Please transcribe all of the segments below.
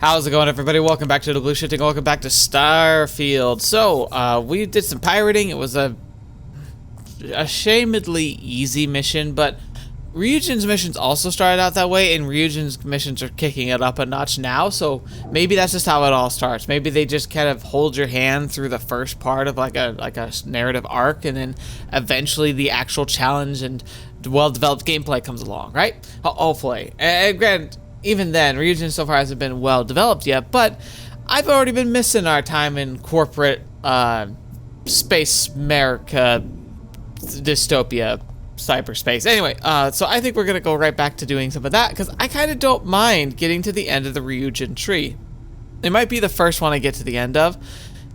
How's it going, everybody? Welcome back to TheBlueShifting. Welcome back to Starfield. So, we did some pirating. It was a ashamedly easy mission, but Ryujin's missions also started out that way, and Ryujin's missions are kicking it up a notch now, so maybe that's just how it all starts. Maybe they just kind of hold your hand through the first part of like a narrative arc, and then eventually the actual challenge and well-developed gameplay comes along, right? Hopefully. And granted, even then, Ryujin so far hasn't been well developed yet, but I've already been missing our time in corporate space America dystopia cyberspace. Anyway, so I think we're gonna go right back to doing some of that because I kind of don't mind getting to the end of the Ryujin tree. It might be the first one I get to the end of,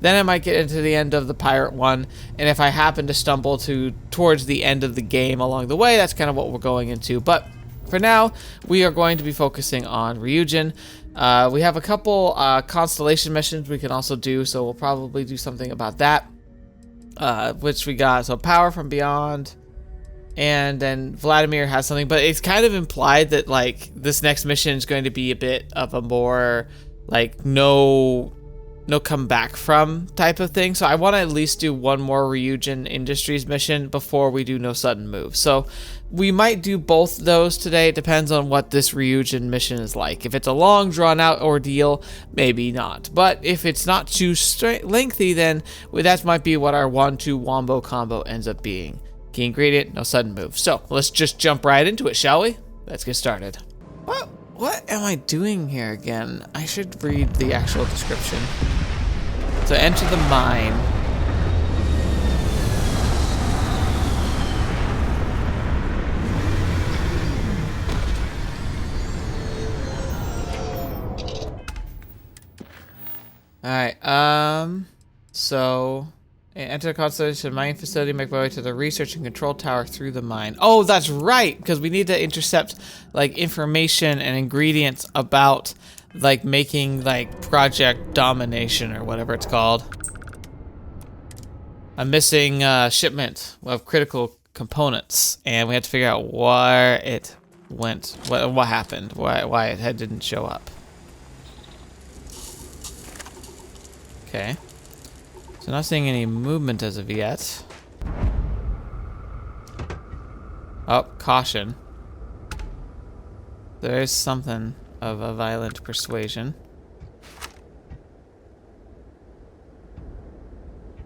then I might get into the end of the pirate one, and if I happen to stumble towards the end of the game along the way, that's kind of what we're going into. But for now, we are going to be focusing on Ryujin. We have a couple Constellation missions we can also do, so we'll probably do something about that. Which we got, so Power from Beyond, and then Vladimir has something, but it's kind of implied that like this next mission is going to be a bit of a more like no come back from type of thing. So I want to at least do one more Ryujin Industries mission before we do No Sudden Move. So we might do both those today. It depends on what this Ryujin mission is like. If it's a long drawn out ordeal, maybe not. But if it's not too lengthy, then that might be what our 1-2 wombo combo ends up being. Key ingredient, No Sudden Move. So let's just jump right into it, shall we? Let's get started. What am I doing here again? I should read the actual description. So enter the mine. Alright, so enter the Constellation mining facility, make my way to the research and control tower through the mine. Oh, that's right, because we need to intercept like information and ingredients about like making like Project Domination or whatever it's called. A missing shipment of critical components, and we have to figure out where it went, what happened, why it didn't show up. Okay. So not seeing any movement as of yet. Oh, caution. There is something of a violent persuasion.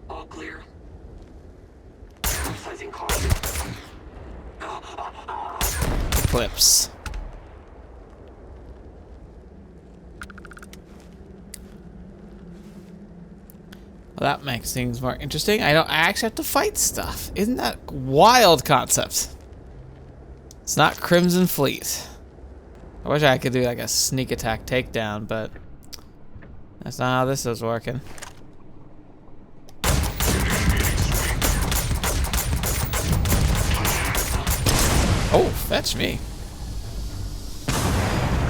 All clear. Exercising caution. Eclipse. Well, that makes things more interesting. I actually have to fight stuff. Isn't that a wild concept? It's not Crimson Fleet. I wish I could do like a sneak attack takedown, but that's not how this is working. Oh, fetch me.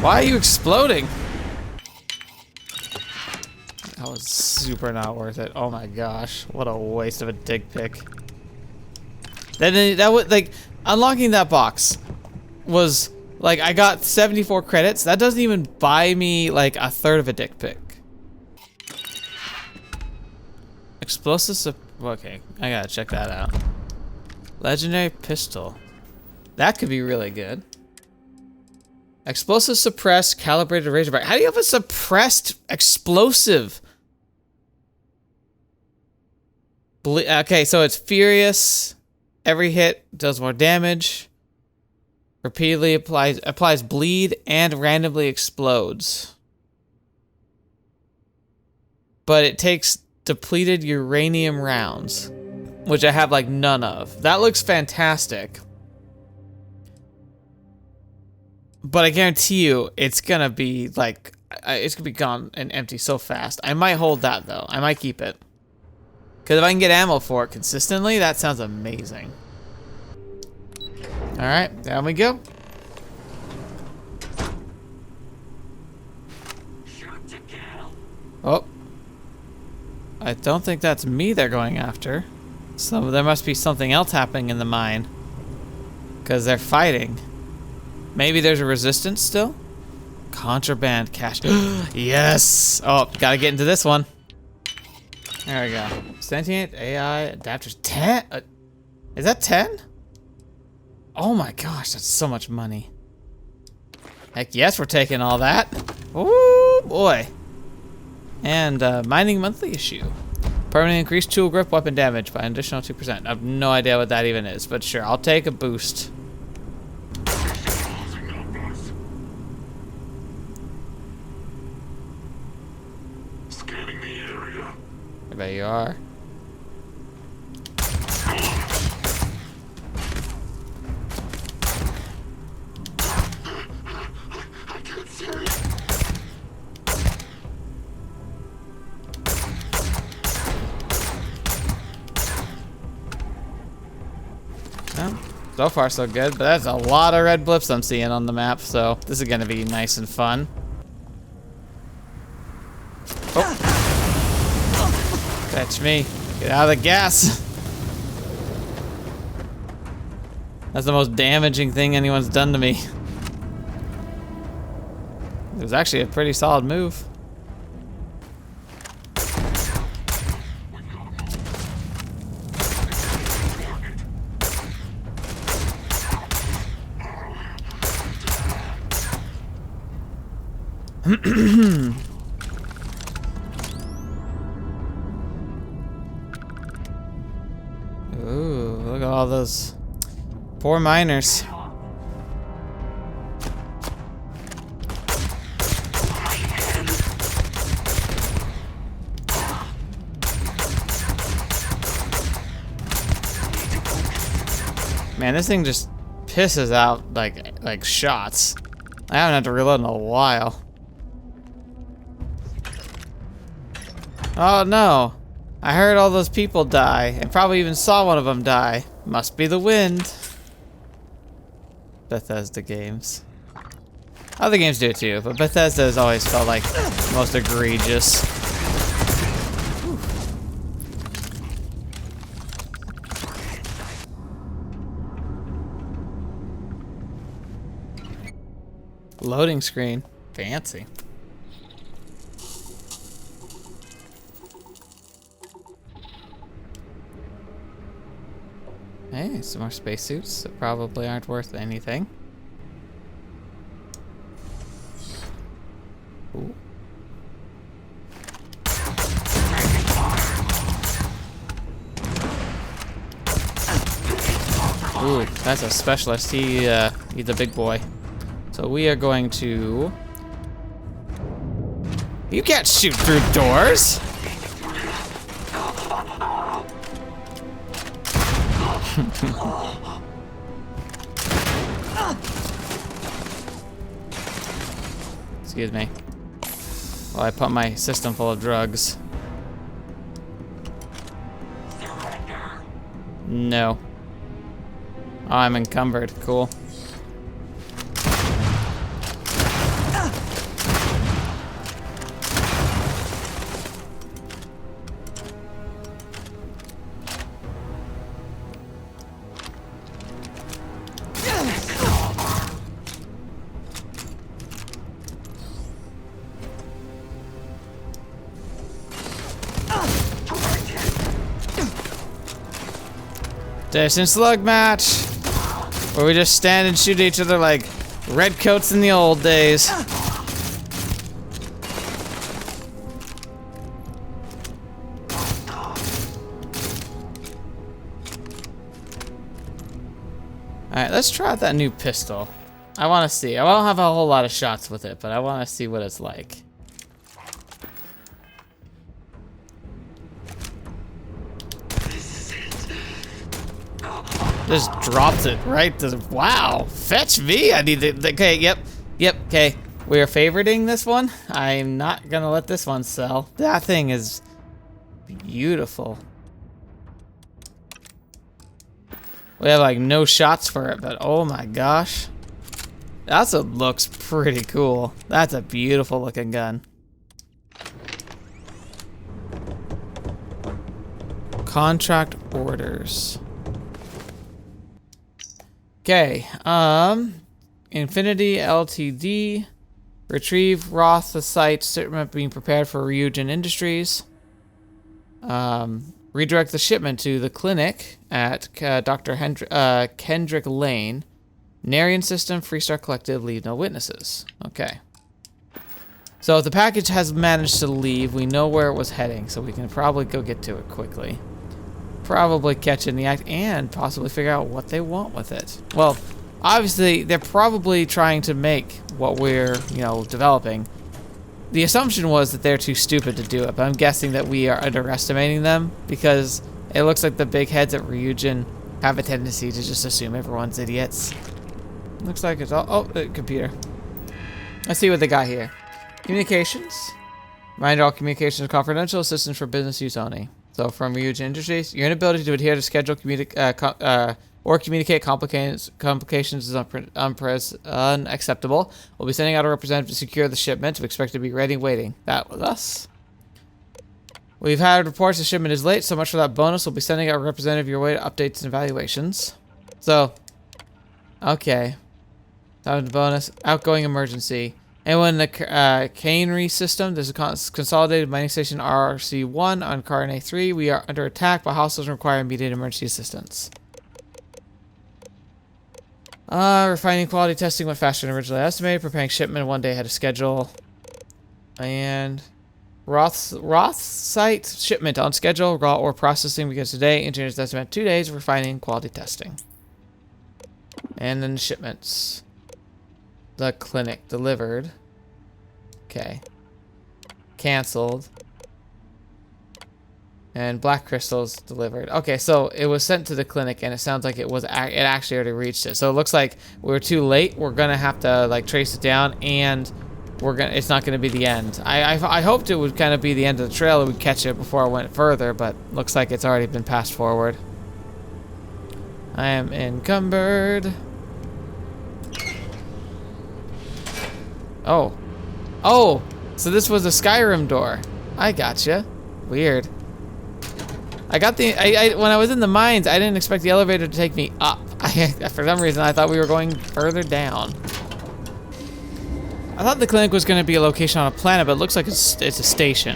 Why are you exploding? That was super not worth it. Oh my gosh, what a waste of a dig pick. That would like unlocking that box was like I got 74 credits. That doesn't even buy me like a third of a dick pic. Explosive. Okay, I gotta check that out. Legendary pistol. That could be really good. Explosive suppressed calibrated razorback. How do you have a suppressed explosive? Okay, so it's furious. Every hit does more damage. Repeatedly applies bleed and randomly explodes. But it takes depleted uranium rounds, which I have like none of. That looks fantastic. But I guarantee you, it's gonna be like, it's gonna be gone and empty so fast. I might hold that though. I might keep it. Because if I can get ammo for it consistently, that sounds amazing. Alright, down we go. Oh. I don't think that's me they're going after. So there must be something else happening in the mine. Because they're fighting. Maybe there's a resistance still? Contraband cache. Yes! Oh, gotta get into this one. There we go. Sentient AI adapters. 10? Is that 10? Oh my gosh, that's so much money. Heck yes, we're taking all that. Ooh, boy. And mining monthly issue. Permanently increased tool grip weapon damage by an additional 2%. I have no idea what that even is, but sure, I'll take a boost. Scanning the area. I bet you are. I can't see it. So far so good, but that's a lot of red blips I'm seeing on the map, so this is gonna be nice and fun. Oh. Fetch me. Get out of the gas. That's the most damaging thing anyone's done to me. It was actually a pretty solid move. Ooh, look at all those poor miners. Man, this thing just pisses out like shots. I haven't had to reload in a while. Oh no, I heard all those people die and probably even saw one of them die. Must be the wind. Bethesda games. Other games do it too, but Bethesda has always felt like the most egregious. Loading screen. Fancy. Hey, some more spacesuits that probably aren't worth anything. Ooh. Ooh, that's a specialist. He's a big boy. So we are going to... You can't shoot through doors! Excuse me. Well, I put my system full of drugs. No. Oh, I'm encumbered. Cool. Distance slug match, where we just stand and shoot each other like redcoats in the old days. Alright, let's try out that new pistol. I want to see. I don't have a whole lot of shots with it, but I want to see what it's like. Just drops it right to the, wow, fetch me. I need to, okay, yep, okay. We are favoriting this one. I'm not gonna let this one sell. That thing is beautiful. We have like no shots for it, but oh my gosh. That looks pretty cool. That's a beautiful looking gun. Contract orders. Okay, Infinity Ltd. Retrieve Roth the site shipment being prepared for Ryujin Industries. Redirect the shipment to the clinic at Dr. Kendrick Lane. Narian system, Freestar Collective, leave no witnesses. Okay. So if the package has managed to leave, we know where it was heading, so we can probably go get to it quickly. Probably catch it in the act and possibly figure out what they want with it. Well, obviously, they're probably trying to make what we're, developing. The assumption was that they're too stupid to do it, but I'm guessing that we are underestimating them because it looks like the big heads at Ryujin have a tendency to just assume everyone's idiots. Looks like it's all... Oh, computer. Let's see what they got here. Communications. Reminder, all communications are confidential. Assistance for business use only. So from Ryujin Industries, your inability to adhere to schedule or communicate complications is unacceptable. We'll be sending out a representative to secure the shipment. We expect to be ready waiting. That was us. We've had reports the shipment is late. So much for that bonus. We'll be sending out a representative your way to updates and evaluations. So, okay. Time to bonus. Outgoing emergency. Anyone in the cannery system, there's a consolidated mining station RRC-1 on Carne 3. We are under attack by hostiles and require immediate emergency assistance. Refining quality testing went faster than originally estimated. Preparing shipment 1 day ahead of schedule. And Roth site shipment on schedule. Raw ore processing begins today. Engineers estimate 2 days of refining quality testing. And then the shipments. The clinic delivered. Okay. Canceled. And black crystals delivered. Okay, so it was sent to the clinic, and it sounds like it actually already reached it. So it looks like we're too late. We're gonna have to trace it down, and it's not gonna be the end. I hoped it would kind of be the end of the trail, and we'd catch it before I went further, but looks like it's already been passed forward. I am encumbered. Oh, so this was a Skyrim door. I gotcha. Weird. When I was in the mines, I didn't expect the elevator to take me up. For some reason, I thought we were going further down. I thought the clinic was going to be a location on a planet, but it looks like it's a station.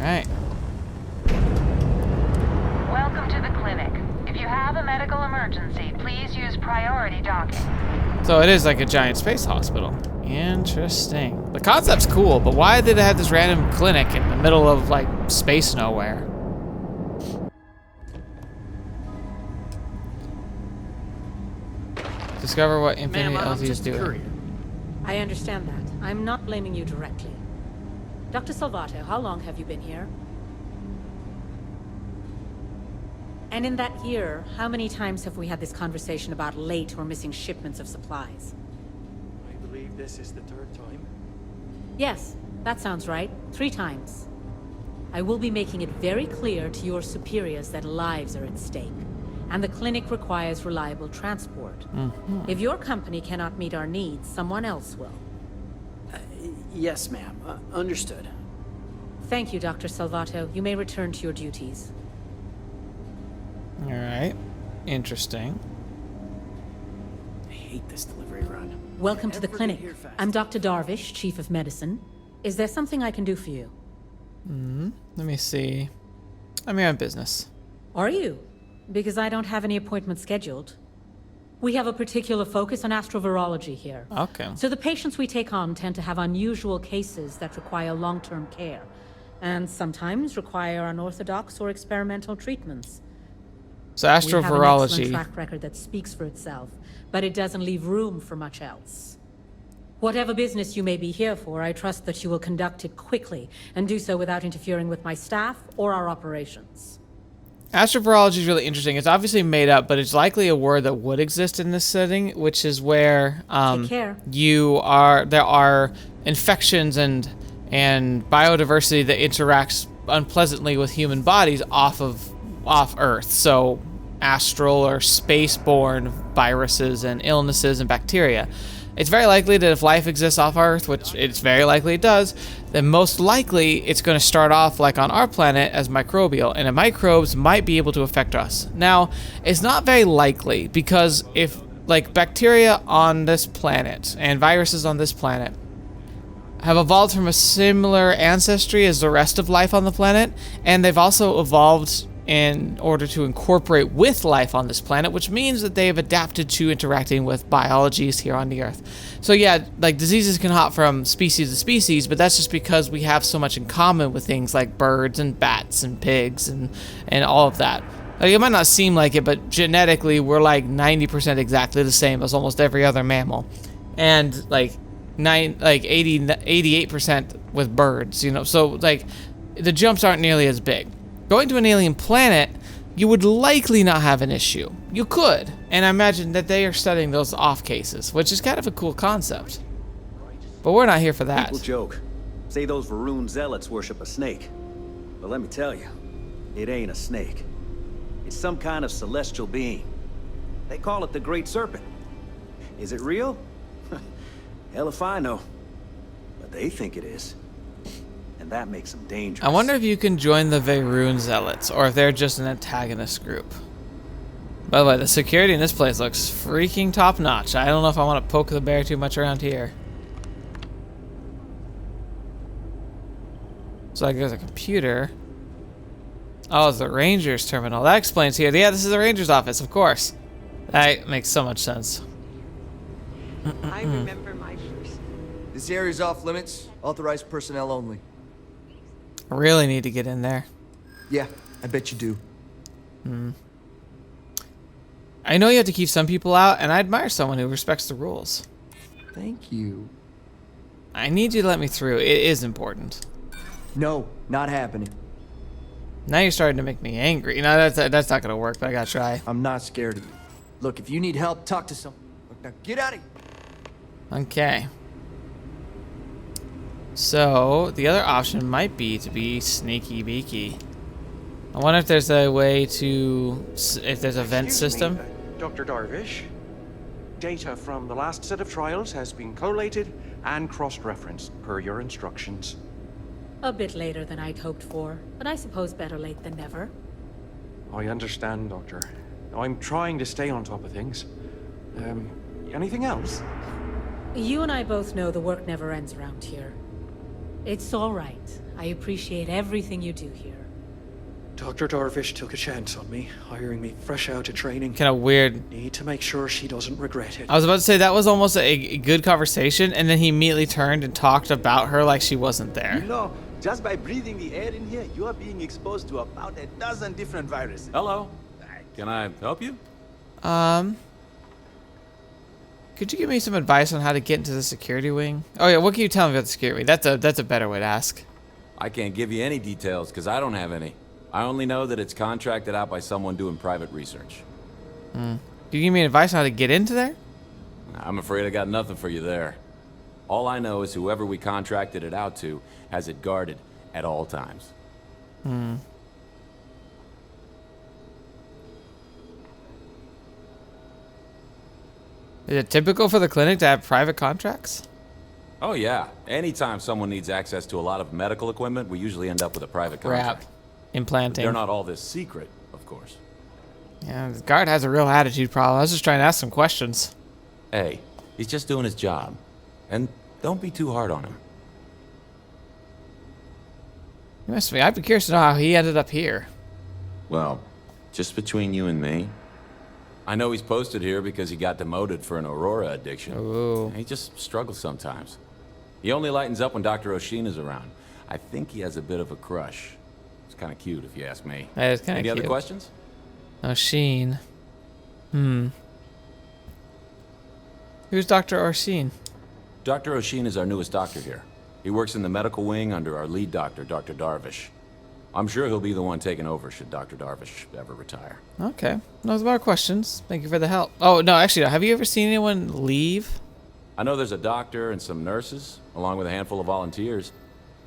Alright. Welcome to the clinic. If you have a medical emergency, please use priority docking. So it is like a giant space hospital. Interesting. The concept's cool, but why did they have this random clinic in the middle of space nowhere? Discover what Infinity LZ is doing. I understand that. I'm not blaming you directly. Dr. Salvato, how long have you been here? And in that year, how many times have we had this conversation about late or missing shipments of supplies? I believe this is the third time. Yes, that sounds right. 3 times. I will be making it very clear to your superiors that lives are at stake, and the clinic requires reliable transport. Mm-hmm. If your company cannot meet our needs, someone else will. Yes, ma'am. Understood. Thank you, Dr. Salvato. You may return to your duties. Alright. Interesting. I hate this delivery run. Welcome to the Never clinic. get here fast. I'm Dr. Darvish, Chief of Medicine. Is there something I can do for you? Let me see. I'm here on business. Are you? Because I don't have any appointments scheduled. We have a particular focus on astrovirology here. Okay. So the patients we take on tend to have unusual cases that require long-term care, and sometimes require unorthodox or experimental treatments. So We have an excellent astrovirology. track record that speaks for itself, but it doesn't leave room for much else. Whatever business you may be here for, I trust that you will conduct it quickly, and do so without interfering with my staff or our operations. Astrovirology is really interesting. It's obviously made up, but it's likely a word that would exist in this setting, which is where Take care. there are infections and biodiversity that interacts unpleasantly with human bodies off Earth. So astral or space-borne viruses and illnesses and bacteria. it's very likely that if life exists off Earth, which it's very likely it does, then most likely it's going to start off like on our planet as microbial, and the microbes might be able to affect us. Now, it's not very likely because if like bacteria on this planet and viruses on this planet have evolved from a similar ancestry as the rest of life on the planet, and they've also evolved in order to incorporate with life on this planet, which means that they have adapted to interacting with biologies here on the Earth. So yeah, like diseases can hop from species to species, but that's just because we have so much in common with things like birds and bats and pigs and all of that. Like, it might not seem like it, but genetically we're like 90% exactly the same as almost every other mammal, and like 88% with birds, you know. So like the jumps aren't nearly as big. Going to an alien planet, you would likely not have an issue. You could, and I imagine that they are studying those off cases, which is kind of a cool concept. But we're not here for that. People joke. Say those Varun zealots worship a snake. But let me tell you, it ain't a snake. It's some kind of celestial being. They call it the Great Serpent. Is it real? Hell if I know. But they think it is. And that makes them dangerous. I wonder if you can join the Varun zealots, or if they're just an antagonist group. By the way, the security in this place looks freaking top-notch. I don't know if I want to poke the bear too much around here. So like there's a computer. Oh, it's the Rangers terminal. That explains here. Yeah, this is the Rangers office, of course. That makes so much sense. I remember my first. This area's off limits. Authorized personnel only. Really need to get in there. Yeah, I bet you do. I know you have to keep some people out, and I admire someone who respects the rules. Thank you. I need you to let me through. It is important. No, not happening. Now you're starting to make me angry. No, that's not gonna work, but I gotta try. I'm not scared of you. Look, if you need help, talk to someone. Look, now get out of here. Okay. So, the other option might be to be sneaky beaky. I wonder if there's a way to... if there's a vent system. Dr. Darvish, data from the last set of trials has been collated and cross-referenced per your instructions. A bit later than I'd hoped for, but I suppose better late than never. I understand, Doctor. I'm trying to stay on top of things. Anything else? You and I both know the work never ends around here. It's all right. I appreciate everything you do here. Dr. Darvish took a chance on me, hiring me fresh out of training. Kind of weird. Need to make sure she doesn't regret it. I was about to say that was almost a good conversation, and then he immediately turned and talked about her like she wasn't there. You know, just by breathing the air in here, you are being exposed to about a dozen different viruses. Hello. Can I help you? Could you give me some advice on how to get into the security wing? Oh yeah, what can you tell me about the security wing? That's a better way to ask. I can't give you any details because I don't have any. I only know that it's contracted out by someone doing private research. Can you give me advice on how to get into there? I'm afraid I got nothing for you there. All I know is whoever we contracted it out to has it guarded at all times. Is it typical for the clinic to have private contracts? Oh yeah. Anytime someone needs access to a lot of medical equipment, we usually end up with a private contract. Crap. Implanting. They're not all this secret, of course. Yeah, the guard has a real attitude problem. I was just trying to ask some questions. Hey, he's just doing his job. And don't be too hard on him. You must be. I'd be curious to know how he ended up here. Well, just between you and me, I know he's posted here because he got demoted for an Aurora addiction. Ooh. He just struggles sometimes. He only lightens up when Dr. Oshin is around. I think he has a bit of a crush. It's kind of cute, if you ask me. That is kind of cute. Any other questions? Oshin. Who's Dr. Oshin? Dr. Oshin is our newest doctor here. He works in the medical wing under our lead doctor, Dr. Darvish. I'm sure he'll be the one taking over should Dr. Darvish ever retire. Okay. Those are our questions. Thank you for the help. Oh, no, actually, no. Have you ever seen anyone leave? I know there's a doctor and some nurses, along with a handful of volunteers.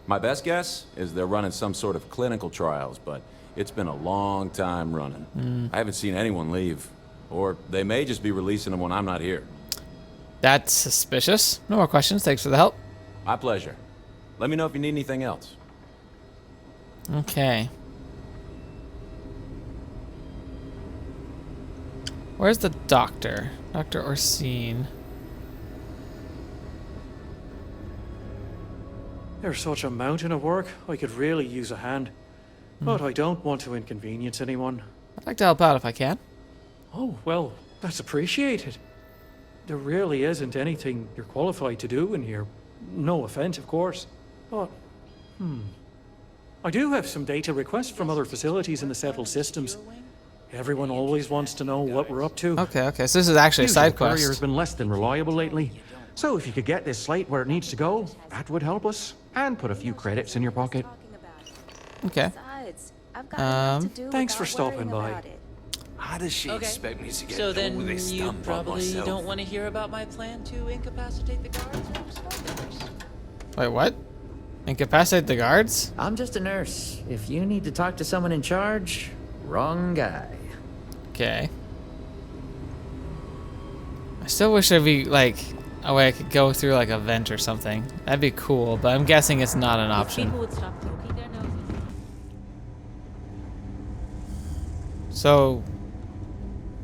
My best guess is they're running some sort of clinical trials, but it's been a long time running. I haven't seen anyone leave, or they may just be releasing them when I'm not here. That's suspicious. No more questions. Thanks for the help. My pleasure. Let me know if you need anything else. Okay. Where's the doctor? Dr. Orsine. There's such a mountain of work, I could really use a hand. But I don't want to inconvenience anyone. I'd like to help out if I can. Oh, well, that's appreciated. There really isn't anything you're qualified to do in here. No offense, of course. But, I do have some data requests from other facilities in the settled systems. Everyone always wants to know what we're up to. Okay, so this is actually a side Courier has quest. been less than reliable lately. So if you could get this slate where it needs to go, that would help us. And put a few credits in your pocket. Okay. Thanks for stopping by. How does she expect me to get So done then with this you stump on probably myself? don't want to hear about my plan to incapacitate the guards or smugglers. Wait, what? Incapacitate the guards? I'm just a nurse. If you need to talk to someone in charge, wrong guy. Okay. I still wish there'd be, like, a way I could go through, like, a vent or something. That'd be cool, but I'm guessing it's not an option. People would stop poking their noses. So,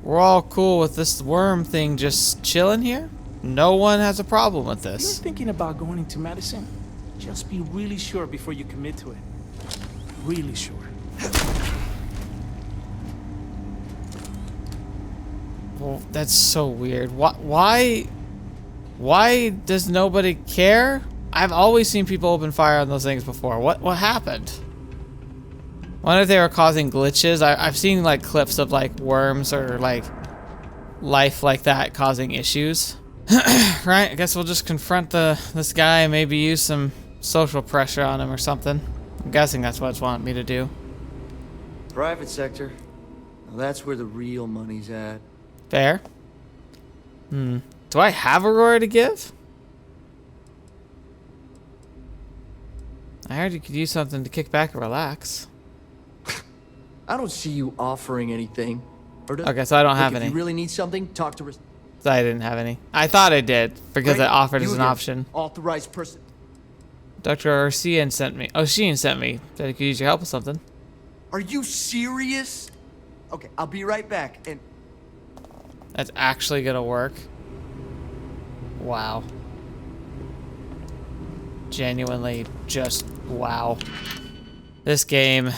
we're all cool with this worm thing just chilling here? No one has a problem with If you're this. thinking about going into medicine, just be really sure before you commit to it. Really sure. Well, that's so weird. Why does nobody care? I've always seen people open fire on those things before. What happened? I wonder if they were causing glitches. I've seen like clips of like worms or like life like that causing issues. Right? I guess we'll just confront this guy and maybe use some social pressure on him or something. I'm guessing that's what it's wanting me to do. Private sector. Now that's where the real money's at. Fair. Do I have a roar to give? I heard you could use something to kick back and relax. I don't see you offering anything. Okay, so I don't have If any. you really need something, talk to... So I didn't have any. I thought I did because Great. I offered as You an again. option. Authorized person. Dr. Orsine sent me. Oh, Sheen sent me. Said he could use your help with something. Are you serious? Okay, I'll be right back. And That's actually gonna work. Wow. Genuinely, just wow. This game,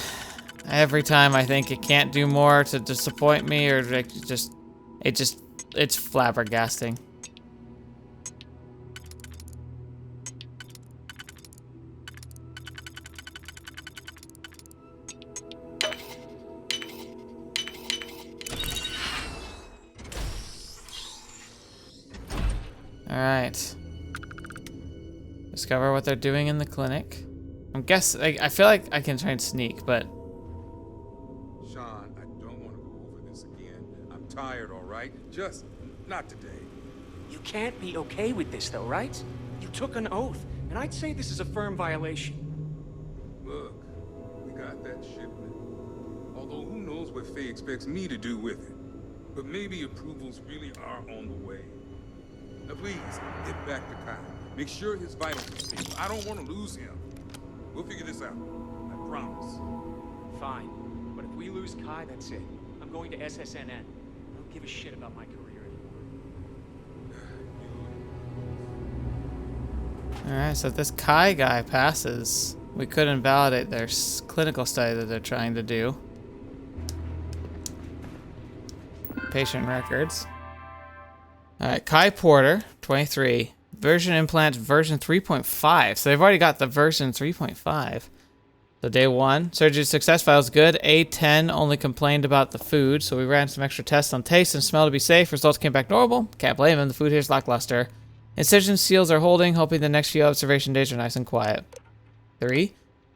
every time I think it can't do more to disappoint me, or like it's flabbergasting. Alright. Discover what they're doing in the clinic. I feel like I can try and sneak, but... Sean, I don't want to go over this again. I'm tired, all right? Just not today. You can't be okay with this, though, right? You took an oath, and I'd say this is a firm violation. Look, we got that shipment. Although who knows what Faye expects me to do with it. But maybe approvals really are on the way. Now please, get back to Kyle. Make sure his vitals are stable. I don't want to lose him. We'll figure this out. I promise. Fine. But if we lose Kai, that's it. I'm going to SSNN. I don't give a shit about my career anymore. Alright, so if this Kai guy passes, we could invalidate their clinical study that they're trying to do. Patient records. Alright, Kai Porter, 23. Version implant version 3.5. So they've already got the version 3.5. So day 1. Surgery success files good. A10 only complained about the food. So we ran some extra tests on taste and smell to be safe. Results came back normal. Can't blame him. The food here is lackluster. Incision seals are holding. Hoping the next few observation days are nice and quiet. 3.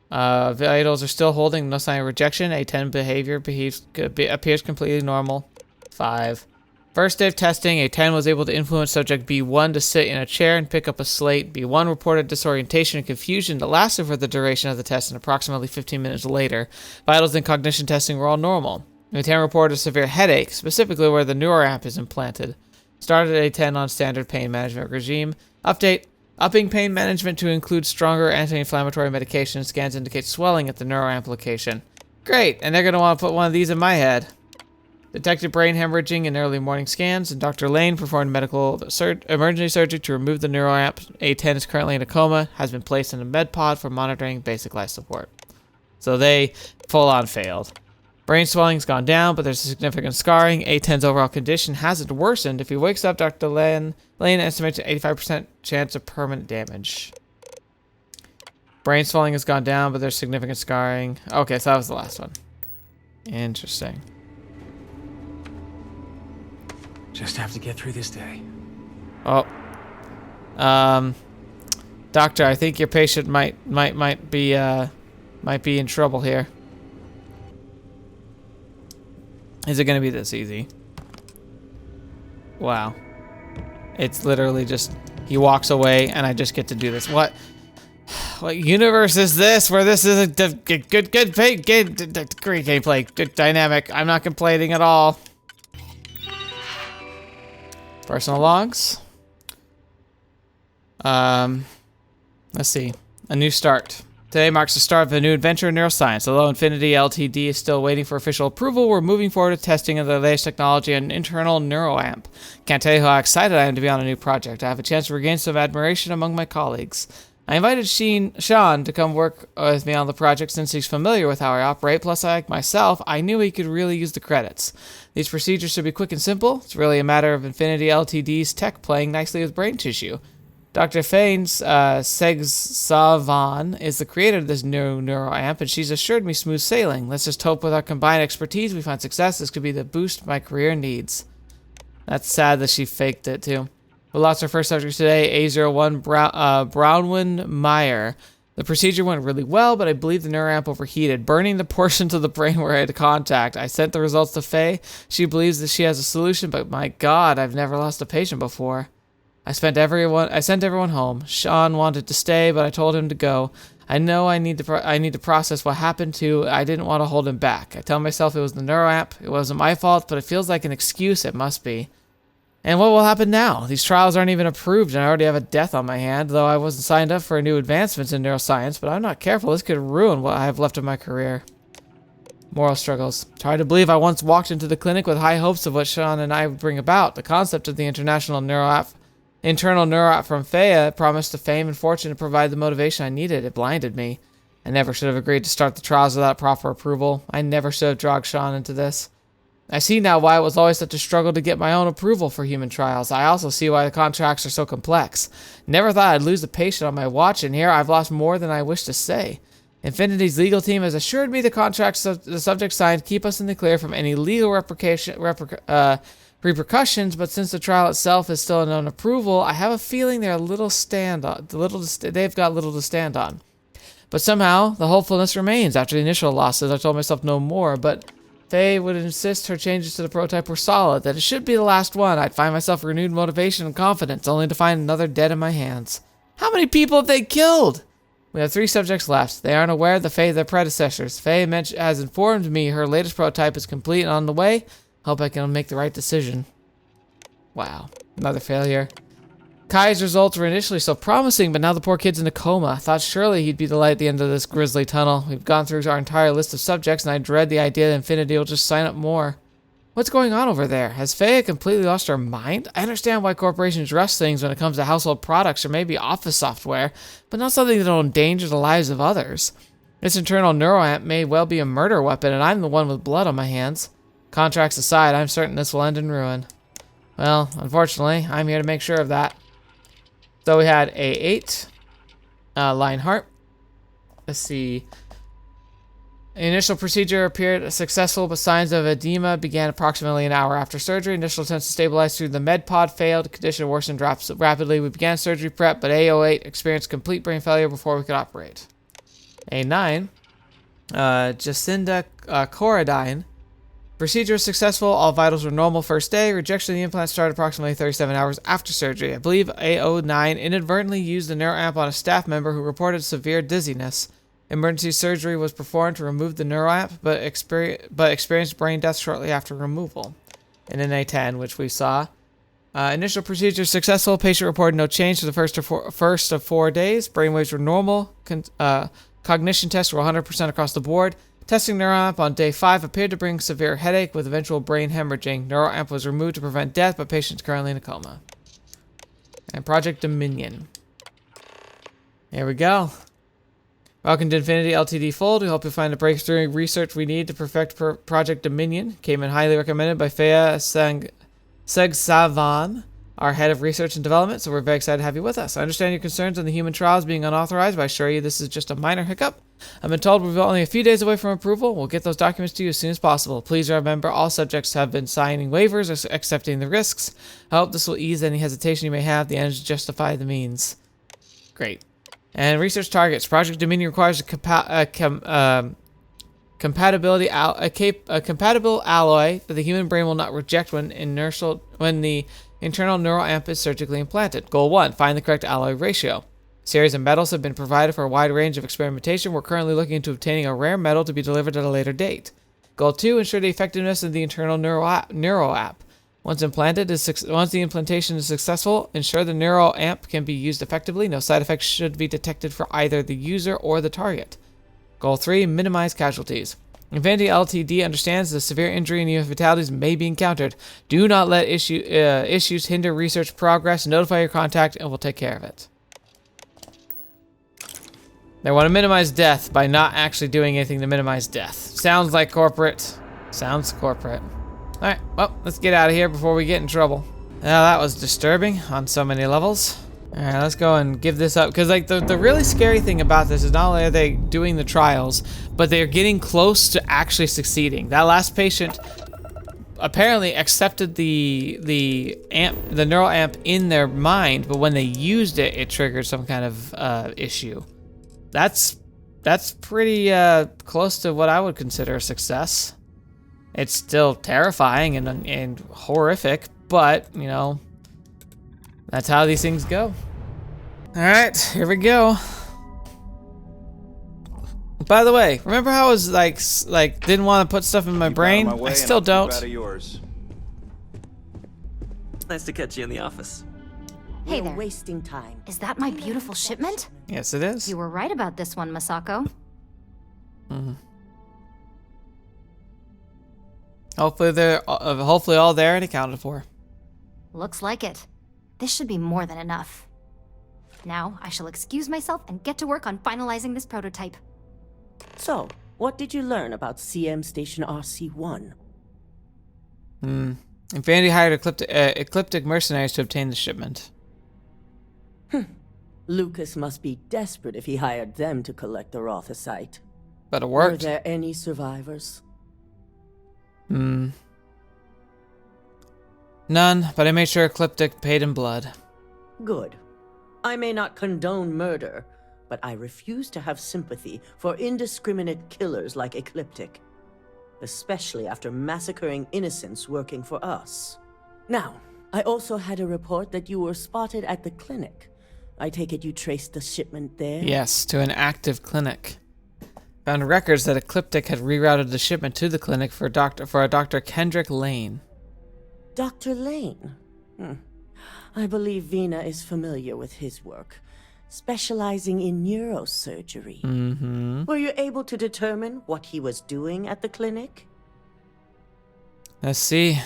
Vitals are still holding. No sign of rejection. A10 behavior appears completely normal. 5. First day of testing, A10 was able to influence subject B1 to sit in a chair and pick up a slate. B1 reported disorientation and confusion that lasted for the duration of the test and approximately 15 minutes later. Vitals and cognition testing were all normal. A10 reported a severe headache, specifically where the Neuroamp is implanted. Started A10 on standard pain management regime. Update. Upping pain management to include stronger anti-inflammatory medication. Scans indicate swelling at the Neuroamp location. Great, and they're going to want to put one of these in my head. Detected brain hemorrhaging in early morning scans, and Dr. Lane performed medical emergency surgery to remove the Neuroamp. A10 is currently in a coma, has been placed in a med pod for monitoring basic life support. So they full-on failed. Brain swelling's gone down, but there's significant scarring. A10's overall condition hasn't worsened. If he wakes up, Dr. Lane estimates an 85% chance of permanent damage. Brain swelling has gone down, but there's significant scarring. Okay, so that was the last one. Interesting. Just have to get through this day. Oh. Doctor, I think your patient might be in trouble here. Is it going to be this easy? Wow. It's literally just, he walks away and I just get to do this. What universe is this where this is a good great gameplay, good dynamic. I'm not complaining at all. Personal logs. Let's see. A new start. Today marks the start of a new adventure in neuroscience. Although Infinity Ltd is still waiting for official approval, we're moving forward with testing of the latest technology and internal Neuroamp. Can't tell you how excited I am to be on a new project. I have a chance to regain some admiration among my colleagues. I invited Sean to come work with me on the project since he's familiar with how I operate, plus like myself, I knew he could really use the credits. These procedures should be quick and simple. It's really a matter of Infinity Ltd's tech playing nicely with brain tissue. Dr. Fanes Segsavan is the creator of this new Neuroamp, and she's assured me smooth sailing. Let's just hope with our combined expertise we find success. This could be the boost my career needs. That's sad that she faked it, too. We lost our first subject today, A01 Brownwin Meyer. The procedure went really well, but I believe the Neuroamp overheated, burning the portions of the brain where I had contact. I sent the results to Faye. She believes that she has a solution, but my God, I've never lost a patient before. I sent everyone home. Sean wanted to stay, but I told him to go. I know I need to process what happened too. I didn't want to hold him back. I tell myself it was the Neuroamp. It wasn't my fault, but it feels like an excuse. It must be. And what will happen now? These trials aren't even approved, and I already have a death on my hand, though I wasn't signed up for new advancements in neuroscience, but I'm not careful. This could ruin what I have left of my career. Moral struggles. It's hard to believe I once walked into the clinic with high hopes of what Sean and I would bring about. The concept of the internal Neuroamp from Faya promised the fame and fortune to provide the motivation I needed. It blinded me. I never should have agreed to start the trials without proper approval. I never should have dragged Sean into this. I see now why it was always such a struggle to get my own approval for human trials. I also see why the contracts are so complex. Never thought I'd lose a patient on my watch, and here I've lost more than I wish to say. Infinity's legal team has assured me the contracts the subject signed keep us in the clear from any legal repercussions, but since the trial itself is still a known approval, I have a feeling they've got little to stand on. But somehow, the hopefulness remains. After the initial losses, I told myself no more, but Faye would insist her changes to the prototype were solid, that it should be the last one. I'd find myself renewed motivation and confidence, only to find another dead in my hands. How many people have they killed? We have 3 subjects left. They aren't aware of the fate of their predecessors. Faye has informed me her latest prototype is complete and on the way. Hope I can make the right decision. Wow, another failure. Kai's results were initially so promising, but now the poor kid's in a coma. I thought surely he'd be the light at the end of this grisly tunnel. We've gone through our entire list of subjects, and I dread the idea that Infinity will just sign up more. What's going on over there? Has Faye completely lost her mind? I understand why corporations rush things when it comes to household products or maybe office software, but not something that will endanger the lives of others. This internal Neuroamp may well be a murder weapon, and I'm the one with blood on my hands. Contracts aside, I'm certain this will end in ruin. Well, unfortunately, I'm here to make sure of that. So we had A8, Lionheart. Let's see. The initial procedure appeared successful, but signs of edema began approximately an hour after surgery. Initial attempts to stabilize through the med pod failed. The condition worsened rapidly. We began surgery prep, but A08 experienced complete brain failure before we could operate. A9, Jacinda Coradine. Procedure was successful. All vitals were normal first day. Rejection of the implant started approximately 37 hours after surgery. I believe A09 inadvertently used the Neuroamp on a staff member who reported severe dizziness. Emergency surgery was performed to remove the Neuroamp, but experienced brain death shortly after removal. And in A10, which we saw, Initial procedure successful. Patient reported no change for the first of 4 days. Brainwaves were normal. Cognition tests were 100% across the board. Testing Neuroamp on day 5 appeared to bring severe headache with eventual brain hemorrhaging. Neuroamp was removed to prevent death, but patient is currently in a coma. And Project Dominion. Here we go. Welcome to Infinity Ltd Fold. We hope you find the breakthrough research we need to perfect Project Dominion. Came in highly recommended by Fea Segsavan, our head of research and development, so we're very excited to have you with us. I understand your concerns on the human trials being unauthorized, but I assure you this is just a minor hiccup. I've been told we're only a few days away from approval. We'll get those documents to you as soon as possible. Please remember all subjects have been signing waivers or accepting the risks. I hope this will ease any hesitation you may have. The ends justify the means. Great. And research targets. Project Dominion requires a compatible alloy that the human brain will not reject when the internal neuroamp is surgically implanted. Goal 1, find the correct alloy ratio. A series of metals have been provided for a wide range of experimentation. We're currently looking into obtaining a rare metal to be delivered at a later date. Goal 2, ensure the effectiveness of the internal neuroamp. Once the implantation is successful, ensure the Neuroamp can be used effectively. No side effects should be detected for either the user or the target. Goal 3, minimize casualties. Infinity Ltd understands the severe injury and even fatalities may be encountered. Do not let issues hinder research progress. Notify your contact and we'll take care of it. They want to minimize death by not actually doing anything to minimize death. Sounds like corporate. Sounds corporate. Alright, well, let's get out of here before we get in trouble. Now that was disturbing on so many levels. Alright, let's go and give this up. Because like the really scary thing about this is not only are they doing the trials, but they're getting close to actually succeeding. That last patient apparently accepted the neural amp in their mind, but when they used it, it triggered some kind of issue. That's pretty close to what I would consider a success. It's still terrifying and horrific, but, you know, that's how these things go. Alright, here we go. By the way, remember how I was like didn't want to put stuff in my brain? I still don't. Nice to catch you in the office. Hey there. Wasting time. Is that my beautiful shipment? Yes, it is. You were right about this one, Masako. Mm-hmm. Hopefully they're all there and accounted for. Looks like it. This should be more than enough. Now, I shall excuse myself and get to work on finalizing this prototype. So, what did you learn about CM Station RC-1? Infinity hired ecliptic mercenaries to obtain the shipment. Lucas must be desperate if he hired them to collect the Rothicite. But it worked. Were there any survivors? None, but I made sure Ecliptic paid in blood. Good. I may not condone murder, but I refuse to have sympathy for indiscriminate killers like Ecliptic, especially after massacring innocents working for us. Now, I also had a report that you were spotted at the clinic. I take it you traced the shipment there? Yes, to an active clinic. Found records that Ecliptic had rerouted the shipment to the clinic for a Dr. Kendrick Lane. Dr. Lane? I believe Vina is familiar with his work, specializing in neurosurgery. Mm-hmm. Were you able to determine what he was doing at the clinic? Let's see.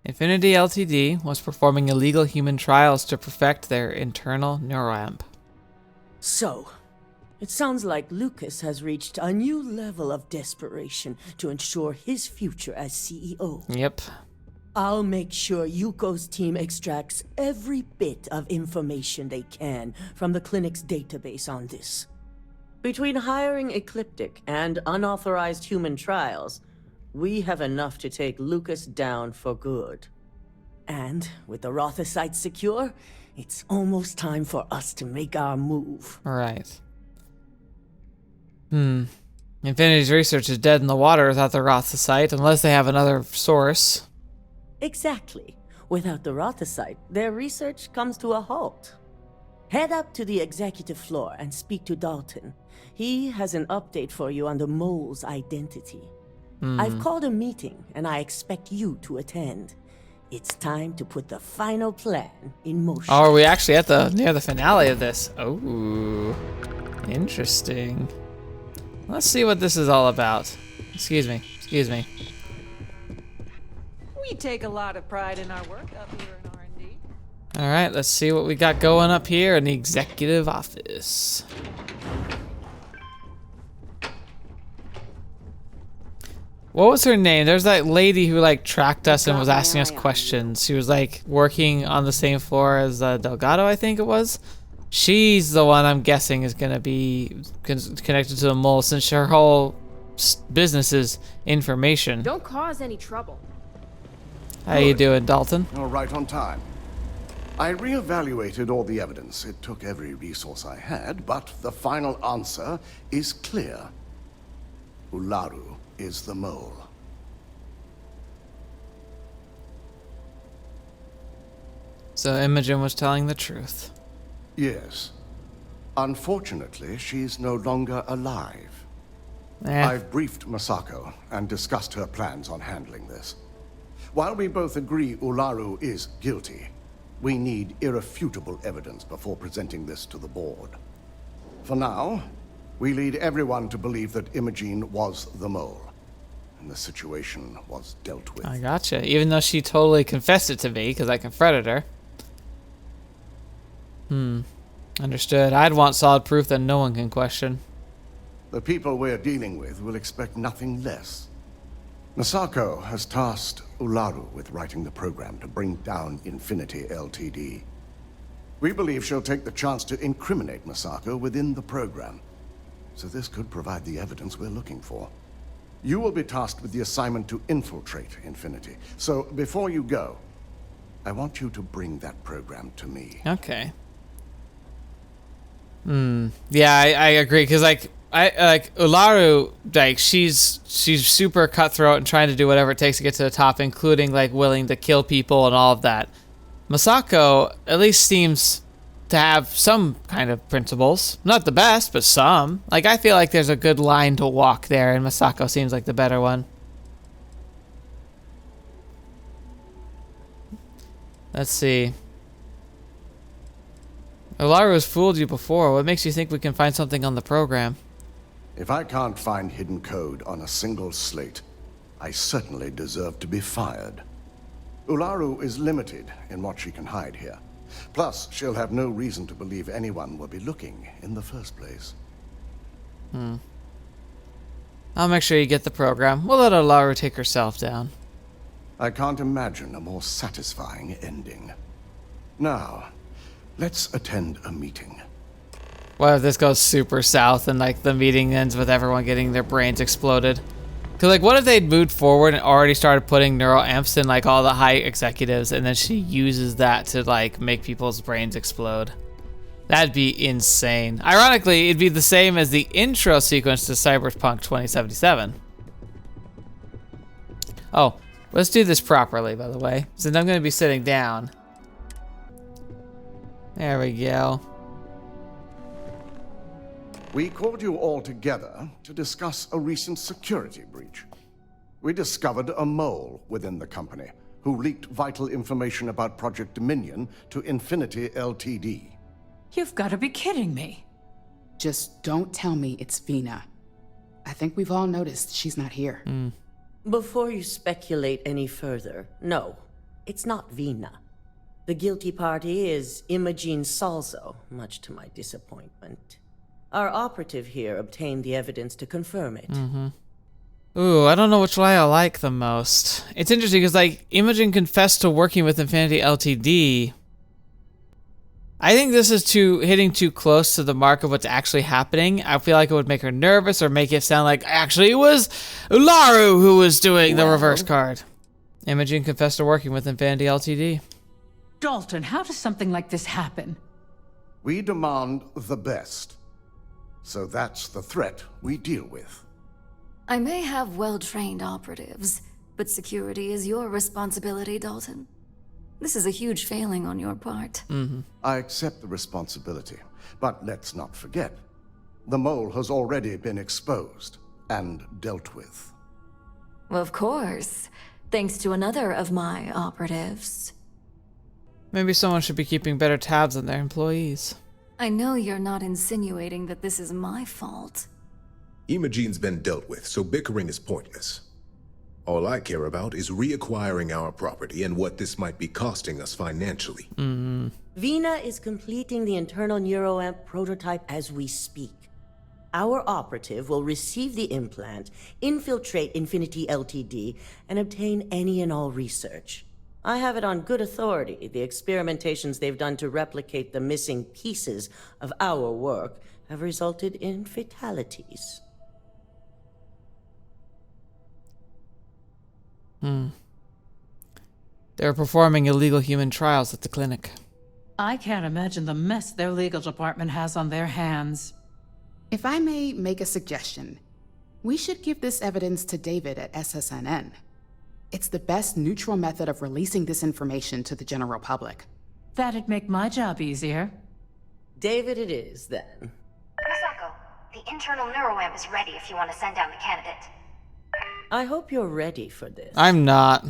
Infinity Ltd. was performing illegal human trials to perfect their internal neuroamp. So, it sounds like Lucas has reached a new level of desperation to ensure his future as CEO. Yep. I'll make sure Yuko's team extracts every bit of information they can from the clinic's database on this. Between hiring Ecliptic and unauthorized human trials, we have enough to take Lucas down for good. And with the Rothicite secure, it's almost time for us to make our move. Right. Infinity's research is dead in the water without the Rothicite, unless they have another source. Exactly. Without the Rothicite, their research comes to a halt. Head up to the executive floor and speak to Dalton. He has an update for you on the mole's identity. I've called a meeting, and I expect you to attend. It's time to put the final plan in motion. Oh, are we actually at near the finale of this? Oh, interesting. Let's see what this is all about. Excuse me. We take a lot of pride in our work up here in R&D. All right, let's see what we got going up here in the executive office. What was her name? There's that lady who like tracked us and was asking us questions. She was like working on the same floor as Delgado, I think it was. She's the one I'm guessing is gonna be connected to the mole, since her whole business is information. Don't cause any trouble. How you doing, Dalton? All right on time. I reevaluated all the evidence. It took every resource I had, but the final answer is clear. Ularu is the mole. So Imogen was telling the truth. Yes. Unfortunately, she's no longer alive. I've briefed Masako and discussed her plans on handling this. While we both agree Ularu is guilty, we need irrefutable evidence before presenting this to the board. For now, we lead everyone to believe that Imogen was the mole, and the situation was dealt with. I gotcha. Even though she totally confessed it to me because I confronted her. Understood. I'd want solid proof that no one can question. The people we're dealing with will expect nothing less. Masako has tasked Ularu with writing the program to bring down Infinity Ltd. We believe she'll take the chance to incriminate Masako within the program, so this could provide the evidence we're looking for. You will be tasked with the assignment to infiltrate Infinity, so before you go, I want you to bring that program to me. Okay. Yeah, I agree, because like Ularu, like she's super cutthroat and trying to do whatever it takes to get to the top, including like willing to kill people and all of that. Masako at least seems to have some kind of principles. Not the best, but some. Like I feel like there's a good line to walk there, and Masako seems like the better one. Let's see. Ularu has fooled you before. What makes you think we can find something on the program? If I can't find hidden code on a single slate, I certainly deserve to be fired. Ularu is limited in what she can hide here. Plus, she'll have no reason to believe anyone will be looking in the first place. I'll make sure you get the program. We'll let Ularu take herself down. I can't imagine a more satisfying ending. Now, let's attend a meeting. What if this goes super south and like the meeting ends with everyone getting their brains exploded? Cause like what if they'd moved forward and already started putting Neuroamps in like all the high executives, and then she uses that to like make people's brains explode? That'd be insane. Ironically, it'd be the same as the intro sequence to Cyberpunk 2077. Oh, let's do this properly, by the way, since I'm gonna be sitting down. There we go. We called you all together to discuss a recent security breach. We discovered a mole within the company who leaked vital information about Project Dominion to Infinity Ltd. You've got to be kidding me. Just don't tell me it's Vina. I think we've all noticed she's not here. Before you speculate any further, no, it's not Vina. The guilty party is Imogen Salzo, much to my disappointment. Our operative here obtained the evidence to confirm it. Ooh, I don't know which way I like the most. It's interesting because, like, Imogen confessed to working with Infinity Ltd. I think this is hitting too close to the mark of what's actually happening. I feel like it would make her nervous or make it sound like actually it was Ularu who was doing the reverse card. Imogen confessed to working with Infinity Ltd. Dalton, how does something like this happen? We demand the best. So that's the threat we deal with. I may have well-trained operatives, but security is your responsibility, Dalton. This is a huge failing on your part. I accept the responsibility, but let's not forget, the mole has already been exposed and dealt with. Of course. Thanks to another of my operatives. Maybe someone should be keeping better tabs on their employees. I know you're not insinuating that this is my fault. Imogene's been dealt with, so bickering is pointless. All I care about is reacquiring our property and what this might be costing us financially. Vina is completing the internal Neuroamp prototype as we speak. Our operative will receive the implant, infiltrate Infinity Ltd, and obtain any and all research. I have it on good authority. The experimentations they've done to replicate the missing pieces of our work have resulted in fatalities. They're performing illegal human trials at the clinic. I can't imagine the mess their legal department has on their hands. If I may make a suggestion, we should give this evidence to David at SSNN. It's the best neutral method of releasing this information to the general public. That'd make my job easier. David it is, then. Misako, the internal Neuroamp is ready if you want to send down the candidate. I hope you're ready for this. I'm not.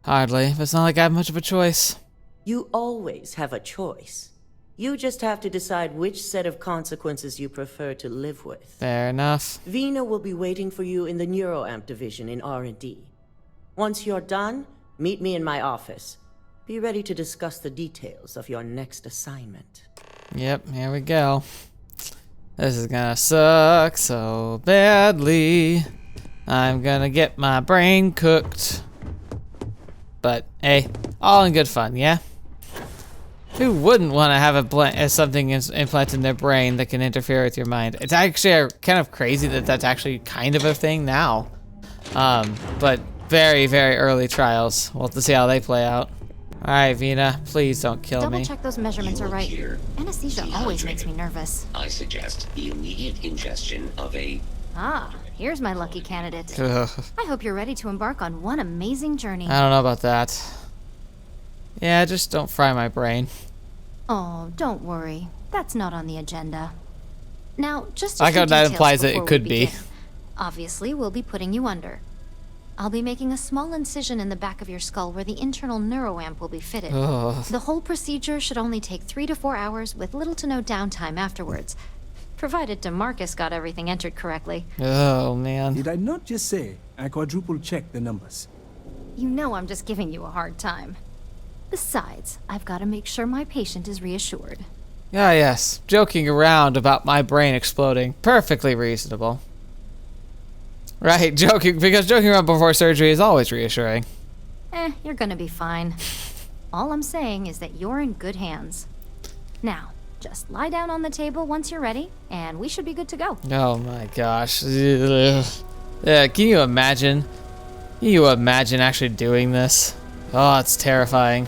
Hardly, but it's not like I have much of a choice. You always have a choice. You just have to decide which set of consequences you prefer to live with. Fair enough. Vina will be waiting for you in the Neuroamp division in R&D. Once you're done, meet me in my office. Be ready to discuss the details of your next assignment. Yep, here we go. This is gonna suck so badly. I'm gonna get my brain cooked. But hey, all in good fun, yeah? Who wouldn't want to have something implanted in their brain that can interfere with your mind? It's actually kind of crazy that that's actually kind of a thing now. But very, very early trials. We'll have to see how they play out. All right, Vina, please don't kill me. Double check those measurements are right. Anesthesia always makes me nervous. I suggest the immediate ingestion of a... Ah, here's my lucky candidate. Ugh. I hope you're ready to embark on one amazing journey. I don't know about that. Yeah, just don't fry my brain. Oh, don't worry. That's not on the agenda. Now, just I like that implies that it could be. Obviously, we'll be putting you under. I'll be making a small incision in the back of your skull where the internal neuroamp will be fitted. Ugh. The whole procedure should only take 3 to 4 hours with little to no downtime afterwards, provided DeMarcus got everything entered correctly. Oh, man. Did I not just say I quadruple checked the numbers? You know I'm just giving you a hard time. Besides, I've got to make sure my patient is reassured. Ah, yes. Joking around about my brain exploding. Perfectly reasonable. Right, because joking around before surgery is always reassuring. You're gonna be fine. All I'm saying is that you're in good hands. Now, just lie down on the table once you're ready, and we should be good to go. Oh my gosh. Ugh. Yeah, can you imagine? Can you imagine actually doing this? Oh, it's terrifying.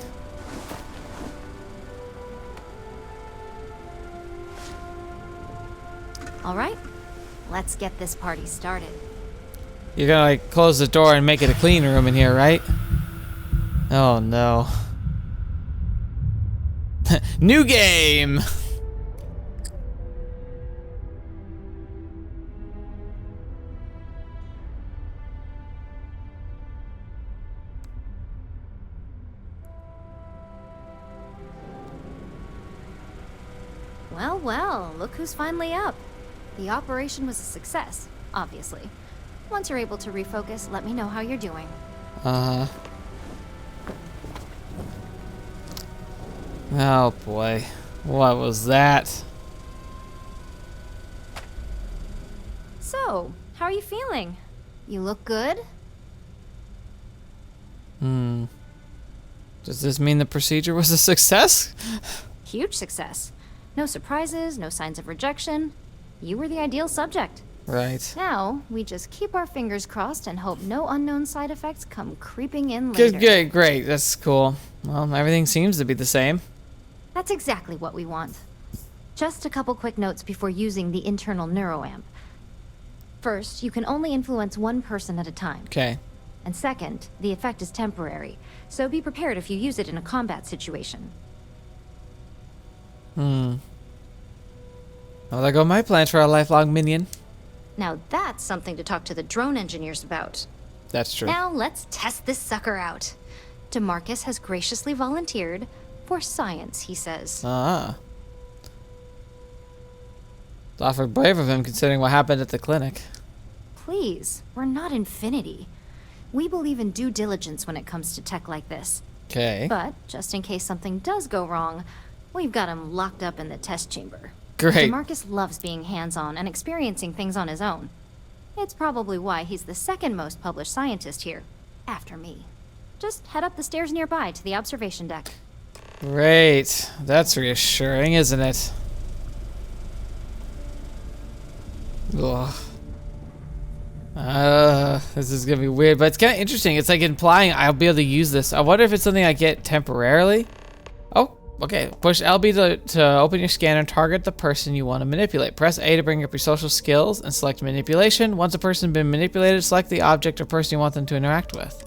All right, let's get this party started. You're gonna like close the door and make it a clean room in here, right? Oh no. New game! Well, well, look who's finally up. The operation was a success, obviously. Once you're able to refocus, let me know how you're doing. Oh boy. What was that? So, how are you feeling? You look good? Does this mean the procedure was a success? Huge success. No surprises, no signs of rejection. You were the ideal subject. Right. Now, we just keep our fingers crossed and hope no unknown side effects come creeping in later. Good, great. That's cool. Well, everything seems to be the same. That's exactly what we want. Just a couple quick notes before using the internal neuroamp. First, you can only influence one person at a time. Okay. And second, the effect is temporary, so be prepared if you use it in a combat situation. Well, there go my plans for a lifelong minion. Now that's something to talk to the drone engineers about. That's true. Now let's test this sucker out. DeMarcus has graciously volunteered for science, he says. Ah. It's awfully brave of him considering what happened at the clinic. Please, we're not Infinity. We believe in due diligence when it comes to tech like this. Okay. But just in case something does go wrong, we've got him locked up in the test chamber. Great. DeMarcus loves being hands-on and experiencing things on his own. It's probably why he's the second most published scientist here, after me. Just head up the stairs nearby to the observation deck. Great. That's reassuring, isn't it? Ugh. This is gonna be weird, but it's kind of interesting. It's like implying I'll be able to use this. I wonder if it's something I get temporarily. Oh, okay. Push LB to open your scanner and target the person you want to manipulate. Press A to bring up your social skills and select manipulation. Once a person has been manipulated, select the object or person you want them to interact with.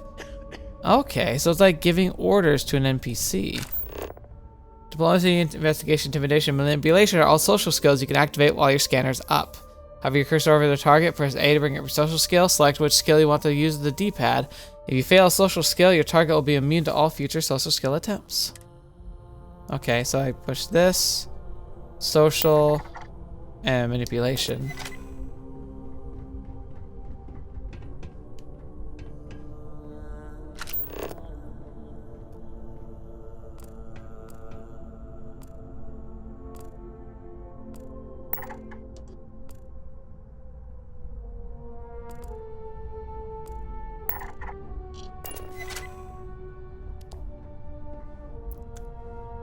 Okay, so it's like giving orders to an NPC. Diplomacy, investigation, intimidation, manipulation are all social skills you can activate while your scanner's up. Hover your cursor over the target, press A to bring up your social skill, select which skill you want to use the D-pad. If you fail a social skill, your target will be immune to all future social skill attempts. Okay, so I push this, social, and manipulation.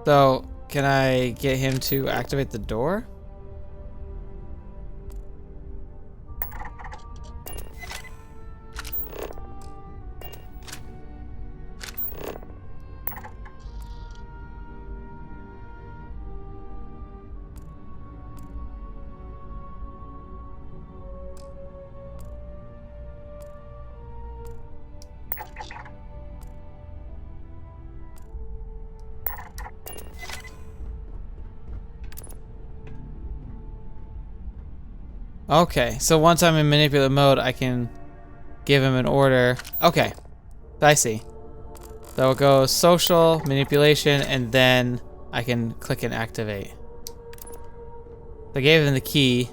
So, can I get him to activate the door? Okay, so once I'm in manipulative mode, I can give him an order. Okay, I see. So it goes social, manipulation, and then I can click and activate. I gave him the key,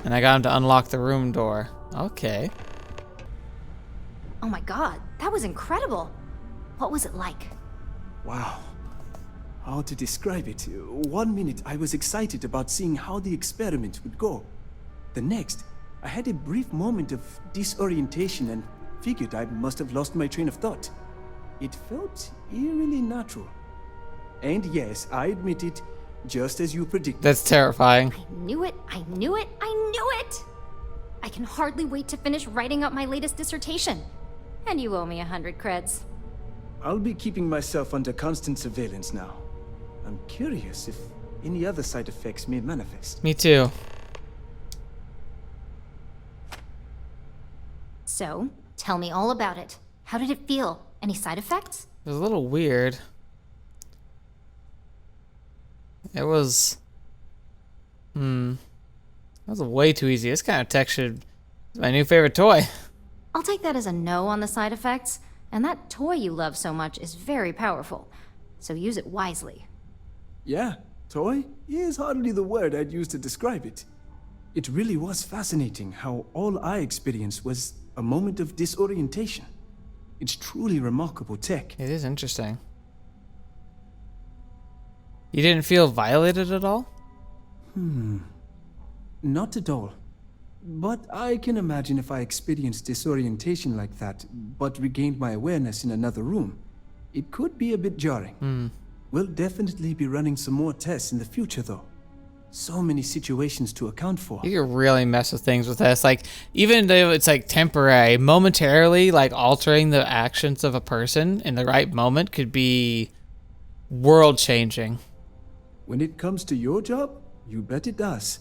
and I got him to unlock the room door. Okay. Oh my god, that was incredible. What was it like? Wow. How to describe it? 1 minute I was excited about seeing how the experiment would go. The next, I had a brief moment of disorientation and figured I must have lost my train of thought. It felt eerily natural. And yes, I admit it, just as you predicted. That's terrifying. I knew it, I knew it, I knew it! I can hardly wait to finish writing up my latest dissertation. And you owe me 100 creds. I'll be keeping myself under constant surveillance now. I'm curious if any other side effects may manifest. Me too. So, tell me all about it. How did it feel? Any side effects? It was a little weird. It was... That was way too easy. This kind of tech should... It's my new favorite toy. I'll take that as a no on the side effects. And that toy you love so much is very powerful. So use it wisely. Yeah, toy is hardly the word I'd use to describe it. It really was fascinating how all I experienced was a moment of disorientation. It's truly remarkable tech. It is interesting. You didn't feel violated at all? Not at all. But I can imagine if I experienced disorientation like that, but regained my awareness in another room, it could be a bit jarring. We'll definitely be running some more tests in the future, though. So many situations to account for. You can really mess with things with this. Like, even though it's like temporary, momentarily, like altering the actions of a person in the right moment could be world-changing. When it comes to your job, you bet it does.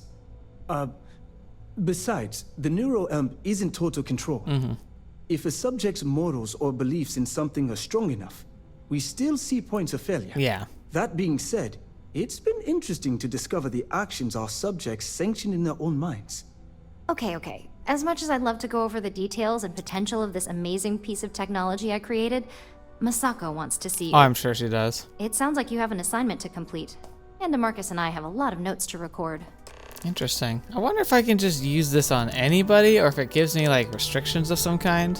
Besides, the Neuroamp is in total control. If a subject's morals or beliefs in something are strong enough, we still see points of failure. Yeah. That being said, it's been interesting to discover the actions our subjects sanction in their own minds. Okay. As much as I'd love to go over the details and potential of this amazing piece of technology I created, Masako wants to see you. Oh, I'm sure she does. It sounds like you have an assignment to complete. And DeMarcus and I have a lot of notes to record. Interesting. I wonder if I can just use this on anybody or if it gives me like restrictions of some kind.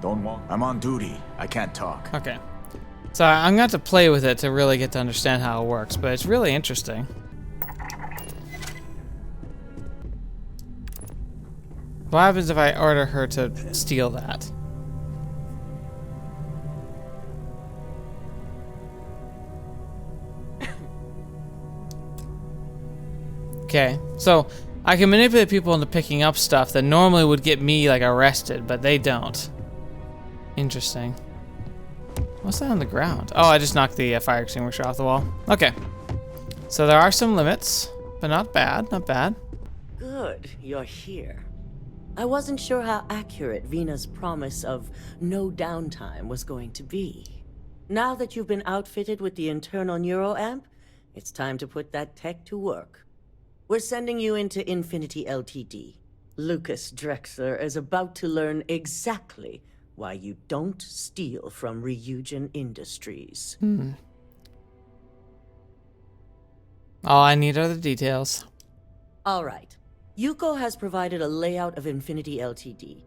Don't walk. I'm on duty. I can't talk. Okay. So I'm going to have to play with it to really get to understand how it works, but it's really interesting. What happens if I order her to steal that? Okay, so I can manipulate people into picking up stuff that normally would get me like arrested, but they don't. Interesting. What's that on the ground? Oh, I just knocked the fire extinguisher off the wall. Okay. So there are some limits, but not bad, not bad. Good, you're here. I wasn't sure how accurate Vina's promise of no downtime was going to be. Now that you've been outfitted with the internal Neuroamp, it's time to put that tech to work. We're sending you into Infinity Ltd. Lucas Drexler is about to learn exactly why you don't steal from Ryujin Industries. All I need are the details. All right. Yuko has provided a layout of Infinity Ltd.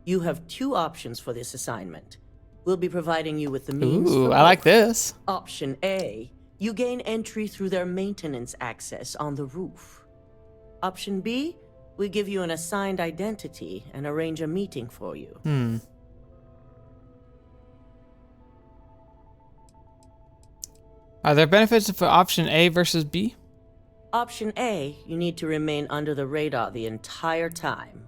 You have two options for this assignment. We'll be providing you with the means. Ooh, I like this. Option A, you gain entry through their maintenance access on the roof. Option B, we give you an assigned identity and arrange a meeting for you. Are there benefits for option A versus B? Option A, you need to remain under the radar the entire time.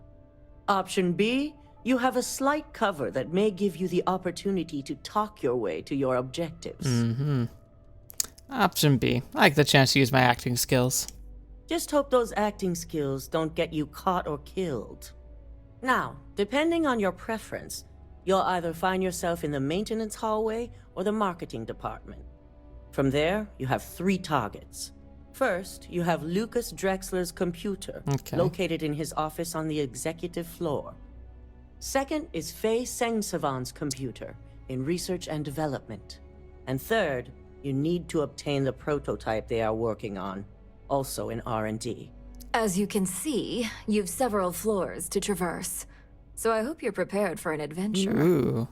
Option B, you have a slight cover that may give you the opportunity to talk your way to your objectives. Option B. I like the chance to use my acting skills. Just hope those acting skills don't get you caught or killed. Now, depending on your preference, you'll either find yourself in the maintenance hallway or the marketing department. From there, you have 3 targets. First, you have Lucas Drexler's computer, located in his office on the executive floor. Second is Faye Sengsavan's computer, in research and development. And third, you need to obtain the prototype they are working on, also in R&D. As you can see, you've several floors to traverse. So I hope you're prepared for an adventure. Ooh.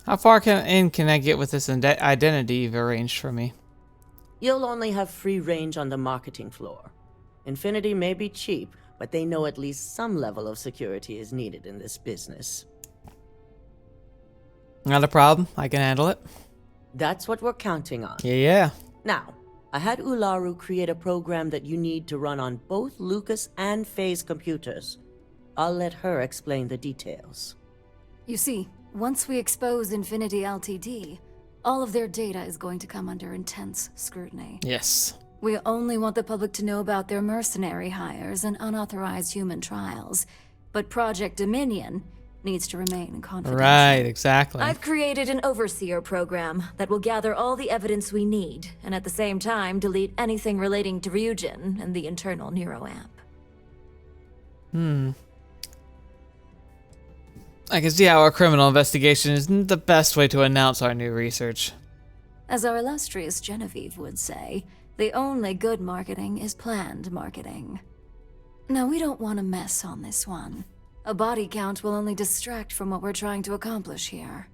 How far can I get with this identity you've arranged for me? You'll only have free range on the marketing floor. Infinity may be cheap, but they know at least some level of security is needed in this business. Not a problem. I can handle it. That's what we're counting on. Yeah. Now, I had Ularu create a program that you need to run on both Lucas and Faye's computers. I'll let her explain the details. You see, once we expose Infinity Ltd., all of their data is going to come under intense scrutiny. Yes. We only want the public to know about their mercenary hires and unauthorized human trials. But Project Dominion needs to remain confidential. Right, exactly. I've created an overseer program that will gather all the evidence we need, and at the same time delete anything relating to Ryujin and the internal Neuroamp. I can see how a criminal investigation isn't the best way to announce our new research. As our illustrious Genevieve would say, the only good marketing is planned marketing. Now, we don't want to mess on this one. A body count will only distract from what we're trying to accomplish here.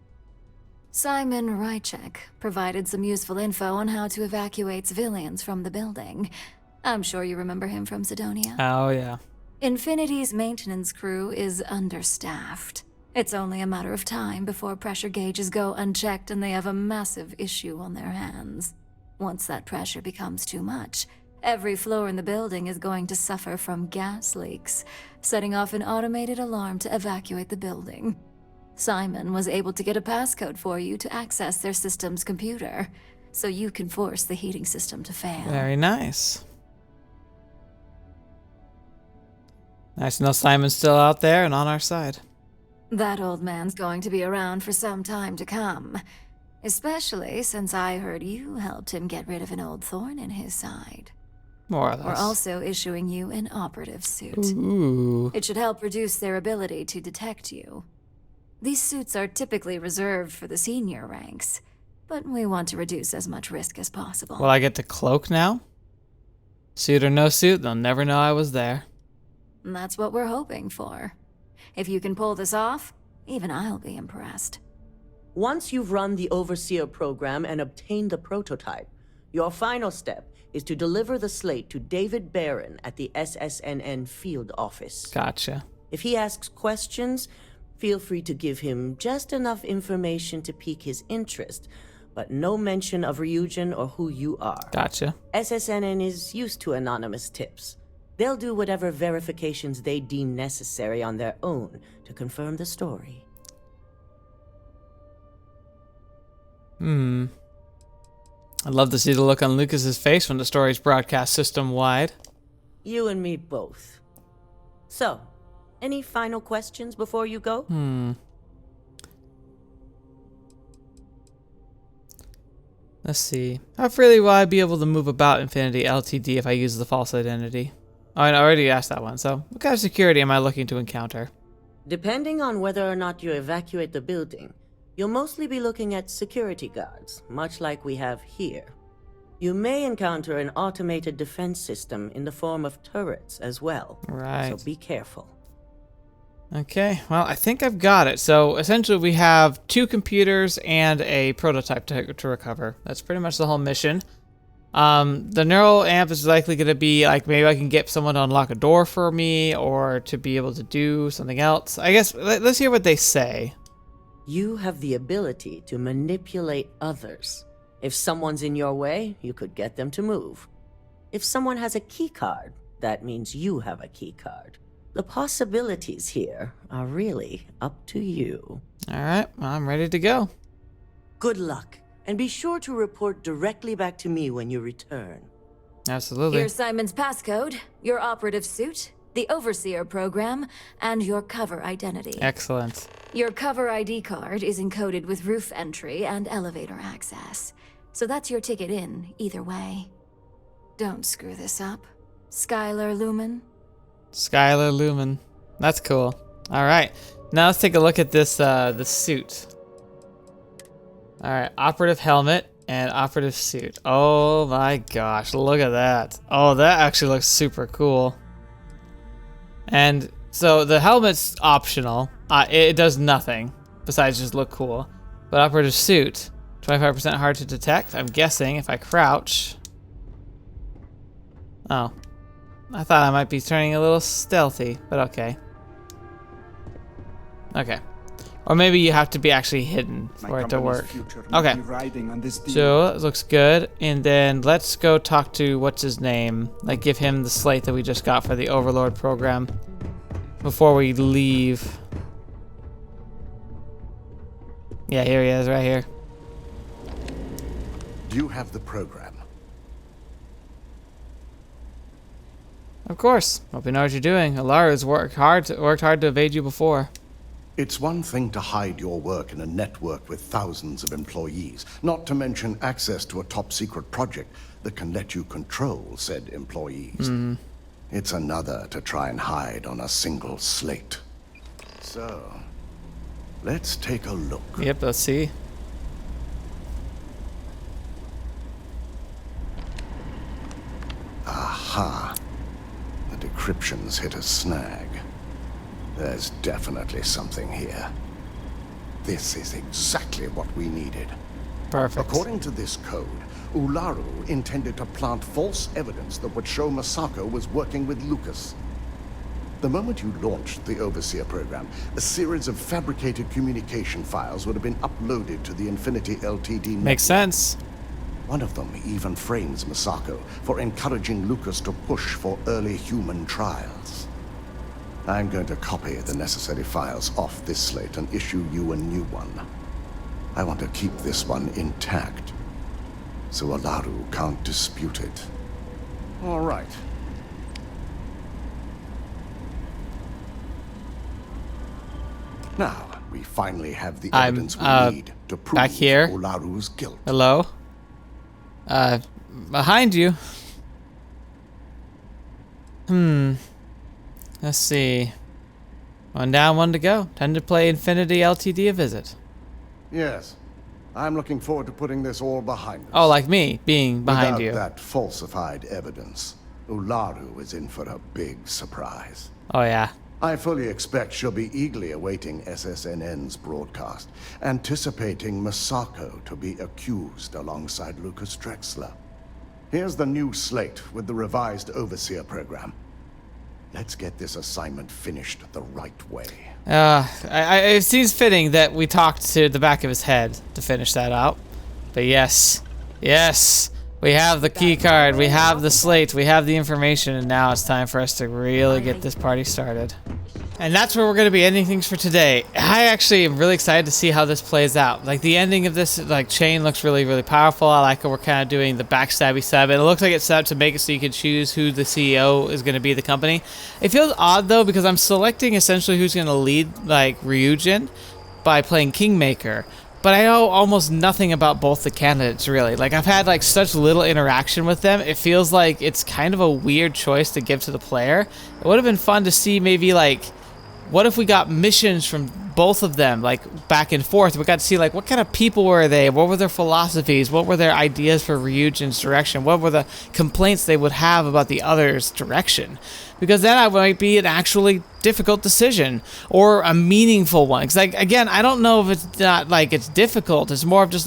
Simon Rychek provided some useful info on how to evacuate civilians from the building. I'm sure you remember him from Sidonia. Oh, yeah. Infinity's maintenance crew is understaffed, It's only a matter of time before pressure gauges go unchecked and they have a massive issue on their hands. Once that pressure becomes too much, every floor in the building is going to suffer from gas leaks, setting off an automated alarm to evacuate the building. Simon was able to get a passcode for you to access their system's computer, so you can force the heating system to fail. Very nice. Nice to know Simon's still out there and on our side. That old man's going to be around for some time to come. Especially since I heard you helped him get rid of an old thorn in his side. More or less. We're also issuing you an operative suit. Ooh. It should help reduce their ability to detect you. These suits are typically reserved for the senior ranks, but we want to reduce as much risk as possible. Will I get to cloak now? Suit or no suit, they'll never know I was there. And that's what we're hoping for. If you can pull this off, even I'll be impressed. Once you've run the Overseer program and obtained the prototype, your final step is to deliver the slate to David Barron at the SSNN field office. Gotcha. If he asks questions, feel free to give him just enough information to pique his interest, but no mention of Ryujin or who you are. Gotcha. SSNN is used to anonymous tips. They'll do whatever verifications they deem necessary on their own to confirm the story. I'd love to see the look on Lucas's face when the story's broadcast system-wide. You and me both. So, any final questions before you go? Let's see. How freely will I be able to move about Infinity LTD if I use the false identity? Oh, I already asked that one, so what kind of security am I looking to encounter? Depending on whether or not you evacuate the building, you'll mostly be looking at security guards, much like we have here. You may encounter an automated defense system in the form of turrets as well. Right. So be careful. Okay, well, I think I've got it. So essentially we have 2 computers and a prototype to recover. That's pretty much the whole mission. The Neuroamp is likely going to be like, maybe I can get someone to unlock a door for me or to be able to do something else. I guess let's hear what they say. You have the ability to manipulate others. If someone's in your way, you could get them to move. If someone has a key card, that means you have a key card. The possibilities here are really up to you. All right, well, I'm ready to go. Good luck, and be sure to report directly back to me when you return. Absolutely. Here's Simon's passcode, your operative suit, the Overseer program, and your cover identity. Excellent. Your cover ID card is encoded with roof entry and elevator access, so that's your ticket in, either way. Don't screw this up. Skylar Lumen? Skylar Lumen. That's cool. All right, now let's take a look at this the suit. All right, operative helmet and operative suit. Oh my gosh, look at that. Oh, that actually looks super cool. And so the helmet's optional. It does nothing besides just look cool. But operative suit, 25% hard to detect. I'm guessing if I crouch. Oh, I thought I might be turning a little stealthy, but okay. Okay. Or maybe you have to be actually hidden for it to work. Okay. So it looks good. And then let's go talk to what's his name. Like give him the slate that we just got for the Overlord program before we leave. Yeah, here he is, right here. Do you have the program? Of course. Hope you know what you're doing. Alara's worked hard to evade you before. It's one thing to hide your work in a network with thousands of employees, not to mention access to a top-secret project that can let you control said employees. It's another to try and hide on a single slate. So, let's take a look. Yep, let's see. Aha. The decryption's hit a snag. There's definitely something here. This is exactly what we needed. Perfect. According to this code, Ularu intended to plant false evidence that would show Masako was working with Lucas. The moment you launched the Overseer program, a series of fabricated communication files would have been uploaded to the Infinity LTD network. Makes sense. One of them even frames Misako for encouraging Lucas to push for early human trials. I'm going to copy the necessary files off this slate and issue you a new one. I want to keep this one intact, so Ularu can't dispute it. All right. Now, we finally have the evidence we need to prove back here. Ularu's guilt. Hello? Behind you. Let's see. One down, one to go. Time to play Infinity LTD a visit. Yes. I'm looking forward to putting this all behind us. Oh, like me, being behind Without you. that falsified evidence, Ularu is in for a big surprise. Oh, yeah. I fully expect she'll be eagerly awaiting SSNN's broadcast, anticipating Misako to be accused alongside Lucas Drexler. Here's the new slate with the revised Overseer program. Let's get this assignment finished the right way. It seems fitting that we talked to the back of his head to finish that out. But yes, we have the key card, we have the slate, we have the information, and now it's time for us to really get this party started. And that's where we're going to be ending things for today. I actually am really excited to see how this plays out. Like, the ending of this chain looks really, really powerful. I like how we're kind of doing the backstabby stab. And it looks like it's set up to make it so you can choose who the CEO is going to be of the company. It feels odd, though, because I'm selecting essentially who's going to lead, Ryujin by playing Kingmaker. But I know almost nothing about both the candidates, really. Like, I've had, such little interaction with them. It feels like it's kind of a weird choice to give to the player. It would have been fun to see maybe, what if we got missions from both of them, back and forth? We got to see, what kind of people were they? What were their philosophies? What were their ideas for Ryujin's direction? What were the complaints they would have about the other's direction? Because that might be an actually difficult decision or a meaningful one. Because, again, I don't know if it's not, it's difficult. It's more of just,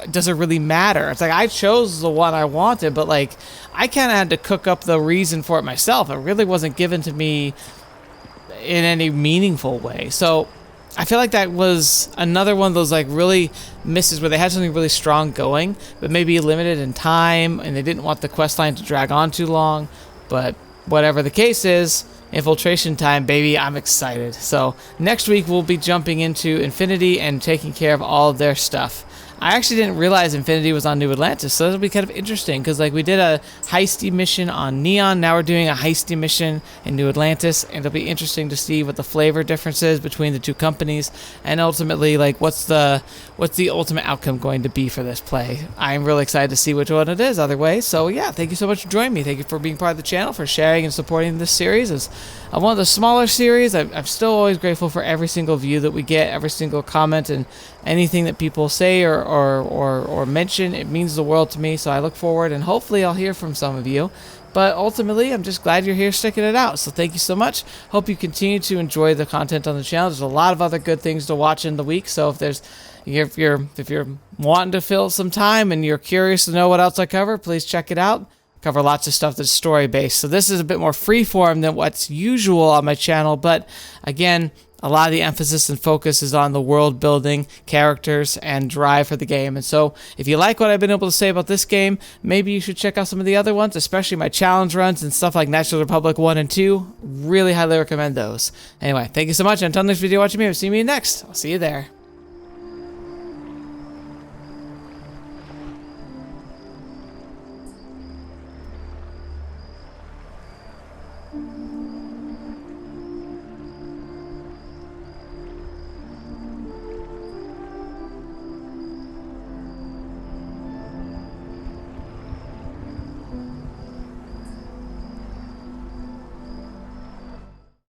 does it really matter? It's I chose the one I wanted, but, I kind of had to cook up the reason for it myself. It really wasn't given to me in any meaningful way. So I feel like that was another one of those really misses where they had something really strong going, but maybe limited in time, and they didn't want the quest line to drag on too long. But whatever the case is, infiltration time, baby. I'm excited. So next week we'll be jumping into Infinity and taking care of all of their stuff. I actually didn't realize Infinity was on New Atlantis, so that'll be kind of interesting, because we did a heisty mission on Neon, now we're doing a heisty mission in New Atlantis, and it'll be interesting to see what the flavor difference is between the two companies, and ultimately, what's the ultimate outcome going to be for this play. I'm really excited to see which one it is either way. So yeah, thank you so much for joining me. Thank you for being part of the channel, for sharing and supporting this series. It's one of the smaller series. I'm still always grateful for every single view that we get, every single comment, and anything that people say or mention. It means the world to me, so I look forward, and hopefully I'll hear from some of you. But ultimately, I'm just glad you're here sticking it out. So thank you so much. Hope you continue to enjoy the content on the channel. There's a lot of other good things to watch in the week. So if you're wanting to fill some time and you're curious to know what else I cover, please check it out. I cover lots of stuff that's story based. So this is a bit more freeform than what's usual on my channel. But again, a lot of the emphasis and focus is on the world building, characters, and drive for the game. And so if you like what I've been able to say about this game, maybe you should check out some of the other ones, especially my challenge runs and stuff like Knights of the Republic 1 and 2. Really highly recommend those. Anyway, thank you so much. Until next video watching me, I'll see you next. I'll see you there.